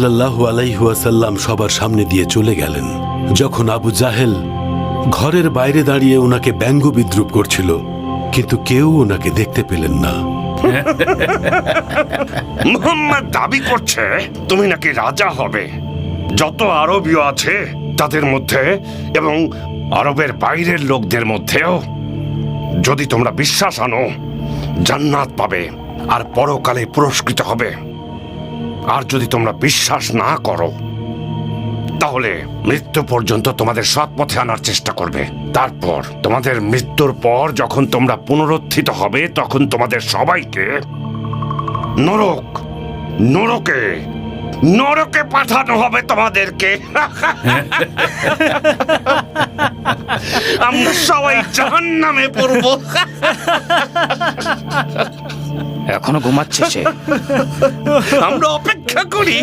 সাল্লাল্লাহু আলাইহি ওয়াসাল্লাম সবার সামনে দিয়ে চলে গেলেন। যখন আবু জাহেল ঘরের বাইরে দাঁড়িয়ে ওনাকে ব্যঙ্গ বিদ্রুপ করছিল, কিন্তু কেউ ওনাকে দেখতে পেলেন না। মুহাম্মদ দাবি করছে তুমি নাকি রাজা হবে। যত আরবীয় আছে তাদের মধ্যে এবং আরবের বাইরের লোকদের মধ্যেও যদি তোমরা বিশ্বাস আনো, জান্নাত পাবে আর পরকালে পুরস্কৃত হবে। আর যদি তোমরা বিশ্বাস না করো, তাহলে মৃত্যু পর্যন্ত তোমাদের সৎ পথে আনার চেষ্টা করবে। তারপর তোমাদের মৃত্যুর পর যখন তোমরা পুনরুত্থিত হবে, তখন তোমাদের সবাইকে নরকে নরকে পাঠানো হবে তোমাদেরকে। আমরা সবাই জাহান্নামে পড়ব। এখনো ঘুমাচ্ছে সে। আমরা অপেক্ষা করি।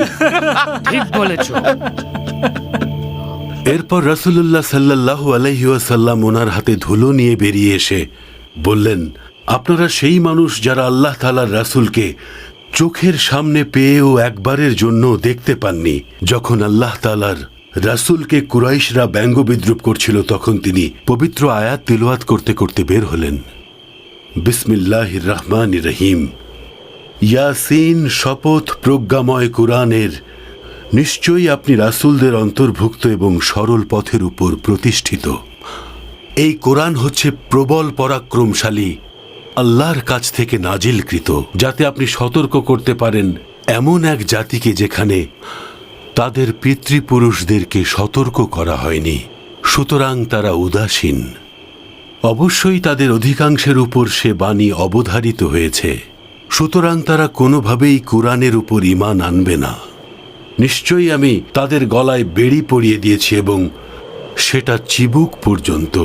ঠিক বলেছো। এরপর রাসূলুল্লাহ সাল্লাল্লাহু আলাইহি ওয়াসাল্লাম ওনার হাতে ধুলো নিয়ে বেরিয়ে এসে বললেন, আপনারা সেই মানুষ যারা আল্লাহ তাআলার রাসূলকে চোখের সামনে পেয়েও একবারের জন্য দেখতে পাননি। যখন আল্লাহ তাআলার রাসূলকে কুরাইশরা ব্যঙ্গ বিদ্রুপ করছিল, তখন তিনি পবিত্র আয়াত তিলাওয়াত করতে করতে বের হলেন। বিসমিল্লাহির রহমানির রহিম। ইয়াসিন, শপথ প্রজ্ঞাময় কুরআনের, নিশ্চয়ই আপনি রাসূলদের অন্তর্ভুক্ত এবং সরল পথের উপর প্রতিষ্ঠিত। এই কোরআন হচ্ছে প্রবল পরাক্রমশালী আল্লাহর কাছ থেকে নাজিলকৃত, যাতে আপনি সতর্ক করতে পারেন এমন এক জাতিকে যেখানে তাদের পিতৃপুরুষদেরকে সতর্ক করা হয়নি, সুতরাং তারা উদাসীন। অবশ্যই তাদের অধিকাংশের উপর সে বাণী অবধারিত হয়েছে, সুতরাং তারা কোনোভাবেই কোরআনের উপর ঈমান আনবে না। নিশ্চয়ই আমি তাদের গলায় বেড়ি পরিয়ে দিয়েছি এবং সেটা চিবুক পর্যন্ত,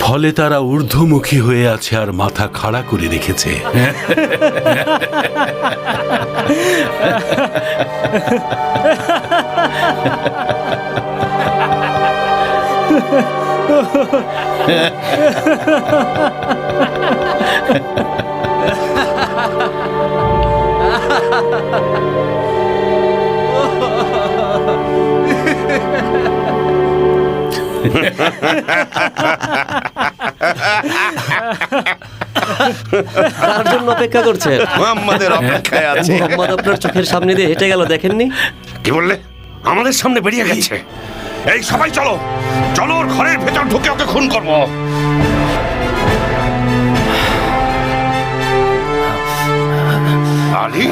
ফলে তারা ঊর্ধ্বমুখী হয়ে আছে আর মাথা খাড়া করে রেখেছে। তার জন্য অপেক্ষা করছে। মুহাম্মাদের অপেক্ষায় আছে। মুহাম্মদ আপনার চোখের সামনে দিয়ে হেঁটে গেল, দেখেননি? কি বললে? আমাদের সামনে বেরিয়ে গেছে। এই সবাই চলো চলো, ওর ঘরের ভেতর ঢুকে ওকে খুন করবো। আলী,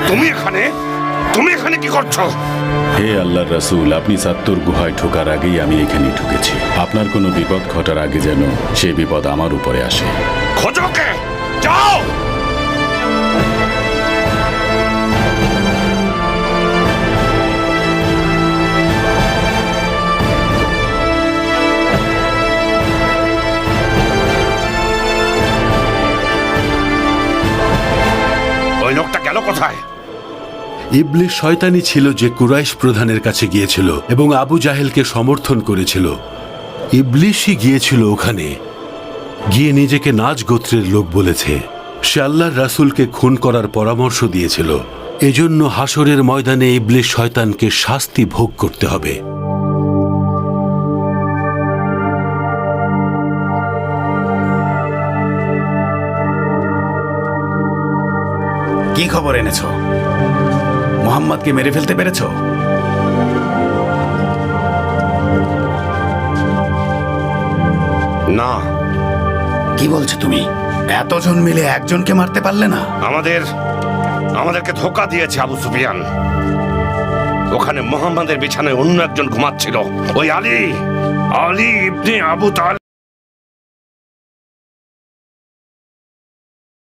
তুমি এখানে কি করছো? হে আল্লাহর রাসূল, আপনি সাত্তুর গুহায় ঢোকার আগেই আমি এখানে ঢুকেছি। আপনার কোনো বিপদ ঘটার আগে যেন সে বিপদ আমার উপরে আসে। খোঁজো ওকে, যাও। ওই লোকটা গেল কোথায়? ইবলিস শয়তানি ছিল যে কুরাইশ প্রধানের কাছে গিয়েছিল এবং আবু জাহেলকে সমর্থন করেছিল। ইবলিসই গিয়েছিল ওখানে, গিয়ে নিজেকে নাজ গোত্রের লোক বলেছে। সে আল্লাহর রাসূলকে খুন করার পরামর্শ দিয়েছিল। এজন্য হাসরের ময়দানে ইবলিস শয়তানকে শাস্তি ভোগ করতে হবে। কি খবর এনেছো? মুহাম্মদকে মেরে ফেলতে পেরেছো? না। কি বলছো তুমি? এতজন মিলে একজনকে মারতে পারলে না? আমাদেরকে ধোঁকা দিয়েছে আবু সুফিয়ান। ওখানে মুহাম্মাদের বিছানায় অন্য একজন ঘুমাচ্ছিল, ওই আলী ইবনে আবু তালেব।